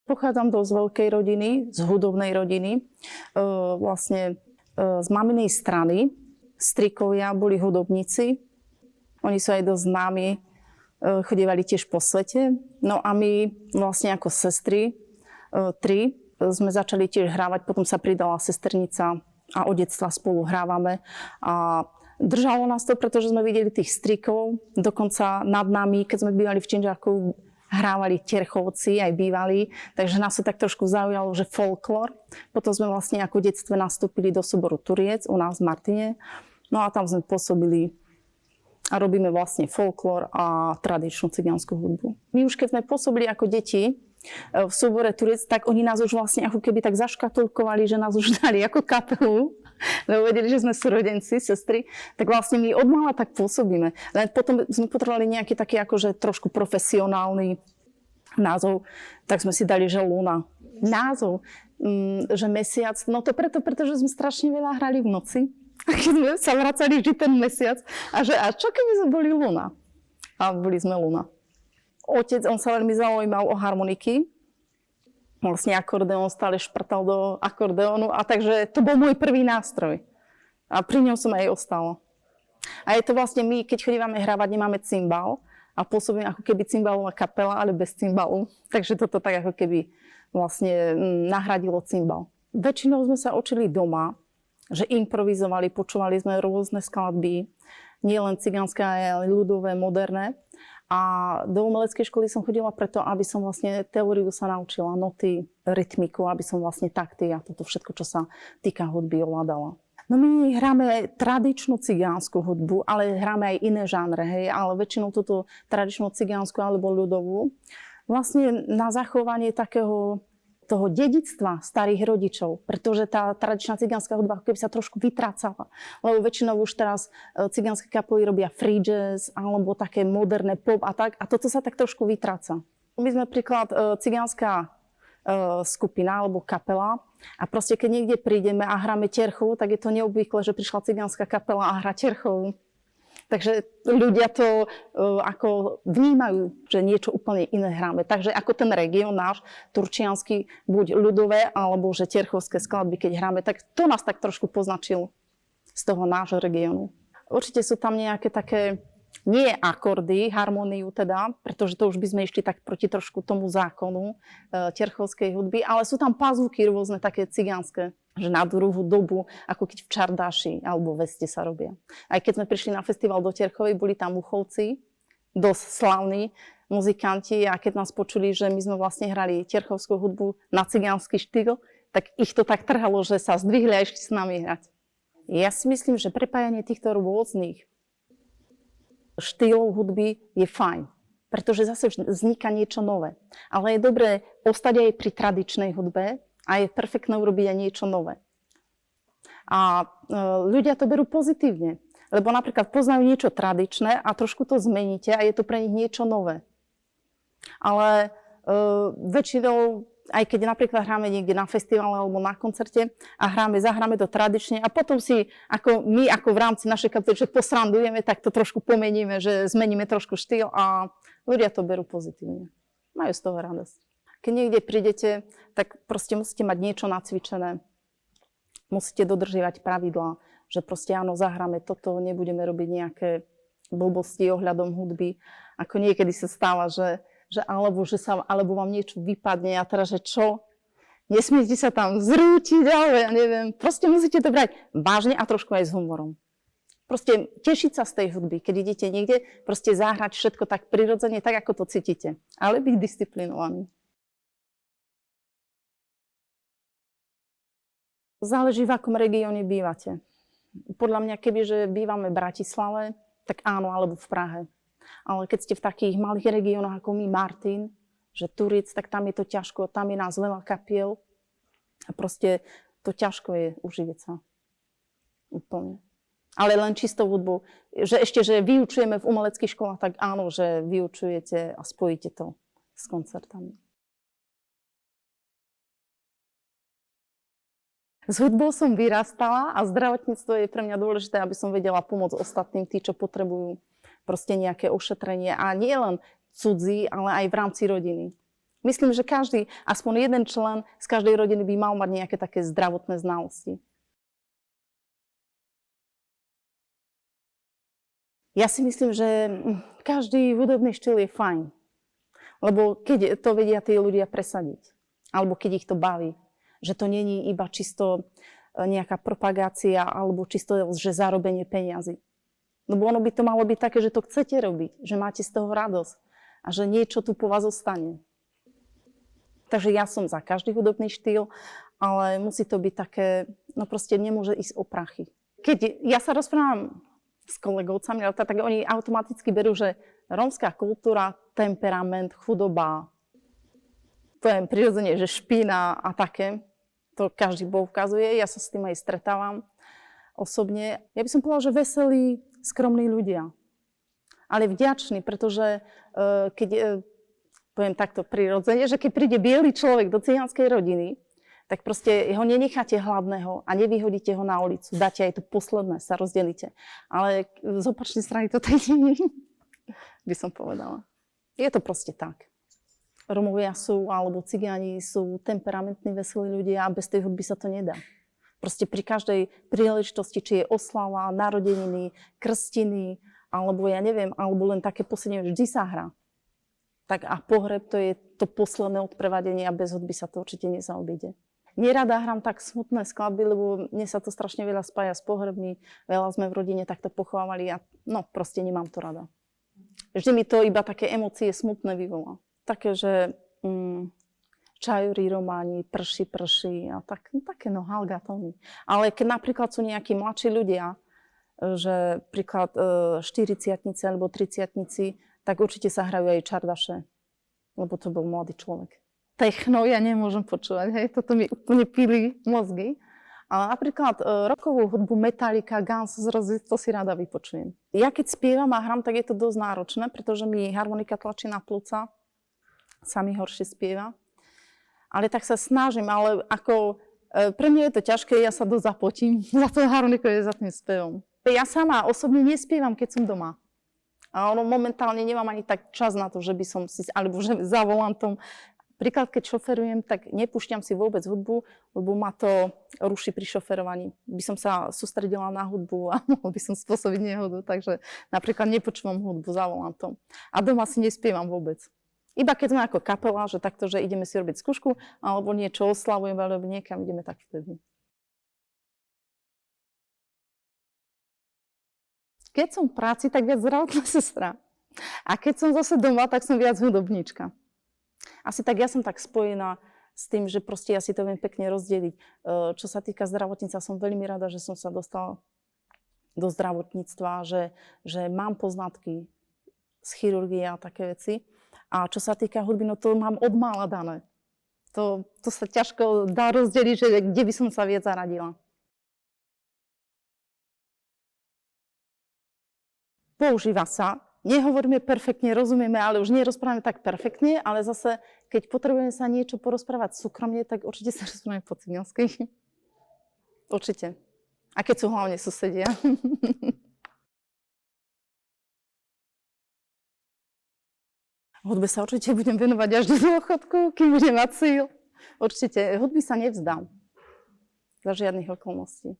Pochádzam z veľkej rodiny, z hudobnej rodiny. Vlastne z maminej strany strikovia boli hudobníci. Oni sú aj dosť známi, chodievali tiež po svete. No a my vlastne ako sestry, tri, sme začali tiež hrávať, potom sa pridala sesternica a od detstva spolu hrávame. A držalo nás to, pretože sme videli tých strikov, dokonca nad nami, keď sme bývali v Činžáku, hrávali Terchovci, aj bývali, takže nás to tak trošku zaujalo, že folklór. Potom sme vlastne ako v detstve nastúpili do súboru Turiec u nás v Martine. No a tam sme pôsobili a robíme vlastne folklór a tradičnú cigánsku hudbu. My už keď sme pôsobili ako deti v súbore Turiec, tak oni nás už vlastne ako keby tak zaškatulkovali, že nás už dali ako kapelu, lebo vedeli, že sme súrodenci, sestry, tak vlastne my od mala tak pôsobíme. Len potom sme potrebovali nejaký taký akože trošku profesionálny názov, tak sme si dali, že Luna. Názov, že mesiac, no to pretože sme strašne veľa hrali v noci. A keď sme sa vracali vždy ten mesiac, a čo keby sme boli Luna? A boli sme Luna. Otec, on sa veľmi zaujímal o harmoniky. Vlastne akordeón stále šprtal do akordeónu. A takže to bol môj prvý nástroj. A pri ňom som aj ostala. A je to vlastne my, keď chodívame hrávať, nemáme cymbal. A pôsobíme ako keby cymbalová kapela, ale bez cymbalu. Takže toto tak ako keby vlastne nahradilo cymbal. Väčšinou sme sa učili doma, že improvizovali, počúvali sme rôzne skladby. Nie len cigánske, ale ľudové, moderné. A do umeleckej školy som chodila preto, aby som vlastne teóriu sa naučila, noty, rytmiku, aby som vlastne takty a toto všetko, čo sa týka hudby, ovládala. No my hráme tradičnú cigánsku hudbu, ale hráme aj iné žánre, hej, ale väčšinou túto tradičnú cigánsku alebo ľudovú. Vlastne na zachovanie takého toho dedičstva starých rodičov, pretože tá tradičná cigánska hudba ako keby sa trošku vytrácala. Lebo väčšinou už teraz cigánske kapely robia free jazz alebo také moderné pop a tak. A toto sa tak trošku vytráca. My sme príklad cigánska skupina alebo kapela a proste keď niekde prídeme a hráme Terchovu, tak je to neobvyklé, že prišla cigánska kapela a hrá Terchovu. Takže ľudia to ako vnímajú, že niečo úplne iné hráme. Takže ako ten región náš, turčiansky, buď ľudové, alebo že terchovské skladby, keď hráme, tak to nás tak trošku poznačilo z toho nášho regiónu. Určite sú tam nejaké také, nie akordy, harmóniu teda, pretože to už by sme išli tak proti trošku tomu zákonu terchovskej hudby, ale sú tam pazúky rôzne také cigánske, že na druhú dobu, ako keď v Čardáši alebo Veste sa robia. Aj keď sme prišli na festival do Terchovej, boli tam Uchovci, dosť slavní muzikanti a keď nás počuli, že my sme vlastne hrali terchovskú hudbu na cigánsky štýl, tak ich to tak trhalo, že sa zdvihli a išli s nami hrať. Ja si myslím, že prepájanie týchto rôznych štýlov hudby je fajn, pretože zase vzniká niečo nové. Ale je dobré ostať aj pri tradičnej hudbe, a je perfektné urobiť aj niečo nové. A ľudia to berú pozitívne, lebo napríklad poznajú niečo tradičné a trošku to zmeníte a je to pre nich niečo nové. Ale väčšinou, aj keď napríklad hráme niekde na festivale alebo na koncerte a zahráme to tradične a potom si, ako my ako v rámci našej kapely, že posrandujeme, tak to trošku pomeníme, že zmeníme trošku štýl a ľudia to berú pozitívne. Majú z toho radosť. Keď niekde prídete, tak proste musíte mať niečo nacvičené. Musíte dodržiavať pravidlá, že proste áno, zahráme toto, nebudeme robiť nejaké blbosti ohľadom hudby. Ako niekedy sa stáva, že alebo vám niečo vypadne a teraz, že čo? Nesmiete sa tam zrútiť, ale ja neviem. Proste musíte to brať vážne a trošku aj s humorom. Proste tešiť sa z tej hudby, keď idete niekde, proste zahrať všetko tak prirodzene, tak ako to cítite. Ale byť disciplinovaný. Záleží, v akom regióne bývate. Podľa mňa, kebyže bývame v Bratislave, tak áno, alebo v Prahe. Ale keď ste v takých malých regiónoch ako my, Martin, že Turiec, tak tam je to ťažko, tam je nás veľa kapiel a proste to ťažko je uživiť sa. Úplne. Ale len čistou hudbou. Že ešte, že vyučujeme v umeleckých školách, tak áno, že vyučujete a spojíte to s koncertami. S hudbou som vyrastala a zdravotníctvo je pre mňa dôležité, aby som vedela pomôcť ostatným, tí, čo potrebujú proste nejaké ošetrenie. A nie len cudzí, ale aj v rámci rodiny. Myslím, že každý, aspoň jeden člen z každej rodiny by mal mať nejaké také zdravotné znalosti. Ja si myslím, že každý hudobný štýl je fajn. Lebo keď to vedia tí ľudia presadiť, alebo keď ich to baví, že to není iba čisto nejaká propagácia, alebo čisto, že zarobenie peniazy. Lebo ono by to malo byť také, že to chcete robiť, že máte z toho radosť a že niečo tu po vás zostane. Takže ja som za každý hudobný štýl, ale musí to byť také, no proste nemôže ísť o prachy. Keď ja sa rozprávam s kolegovcami, tak oni automaticky berú, že rómska kultúra, temperament, chudoba, poviem prirodzene, že špína a také, to každý ukazuje, ja sa s tým aj stretávam osobne. Ja by som povedala, že veselí, skromní ľudia, ale vďační, pretože keď poviem takto prirodzene, že keď príde biely človek do cigánskej rodiny, tak proste ho nenecháte hladného a nevyhodíte ho na ulicu. Dáte aj to posledné, sa rozdelíte. Ale z opačnej strany to tak nie je, by som povedala. Je to proste tak. Rómovia sú, alebo cigáni sú temperamentní, veselí ľudia a bez tej hudby sa to nedá. Proste pri každej príležitosti, či je oslava, narodeniny, krstiny, alebo ja neviem, alebo len také posedenie, vždy sa hrá. Tak a pohreb to je to posledné odprevadenie a bez hudby sa to určite nezaobíde. Nerada hrám tak smutné skladby, lebo mne sa to strašne veľa spája s pohrebmi. Veľa sme v rodine takto pochovávali a no proste nemám to rada. Vždy mi to iba také emócie smutné vyvolá. Také, že čajúri románi, prší a tak, no, také no halgatóny. Ale keď napríklad sú nejakí mladší ľudia, že príklad 40-tnici alebo 30-tnici, tak určite sa hrajú aj čardaše, lebo to bol mladý človek. Techno ja nemôžem počúvať, hej, toto mi úplne píli mozgy. Ale napríklad rockovú hudbu Metallica, Guns N' Roses, to si rada vypočujem. Ja keď spievam a hram, tak je to dosť náročné, pretože mi harmonika tlačí na plúca, sa mi horšie spieva. Ale tak sa snažím, ale ako pre mňa je to ťažké, ja sa dosť zapotím za to harmonikou, za tým spevom. Ja sama osobne nespievam, keď som doma. A ono momentálne nemám ani tak čas na to, že by som si, alebo že za volantom. Príklad, keď šoferujem, tak nepúšťam si vôbec hudbu, lebo ma to ruší pri šoferovaní. By som sa sústredila na hudbu a mohol by som spôsobiť nehodu, takže napríklad nepočúvam hudbu za volantom. A doma si nespievam vôbec. Iba keď sme ako kapela, že takto, že ideme si robiť skúšku, alebo niečo oslavujeme, alebo niekam ideme, tak vtedy. Keď som v práci, tak viac zdravotná sestra. A keď som zase doma, tak som viac hudobníčka. Asi tak ja som tak spojená s tým, že proste ja si to viem pekne rozdeliť. Čo sa týka zdravotníctva, som veľmi rada, že som sa dostala do zdravotníctva, že mám poznatky z chirurgie a také veci. A čo sa týka hudby, no to mám od mála dané. To sa ťažko dá rozdeliť, že kde by som sa viac zaradila. Používa sa. Nehovoríme perfektne, rozumieme, ale už nerozprávame tak perfektne, ale zase, keď potrebujeme sa niečo porozprávať súkromne, tak určite sa rozprávame po cigánsky. Určite. A keď sú hlavne susedia. Hudbe sa určite budem venovať až do dôchodku, kým budem mať síl. Určite, hudby sa nevzdám. Za žiadnych okolností.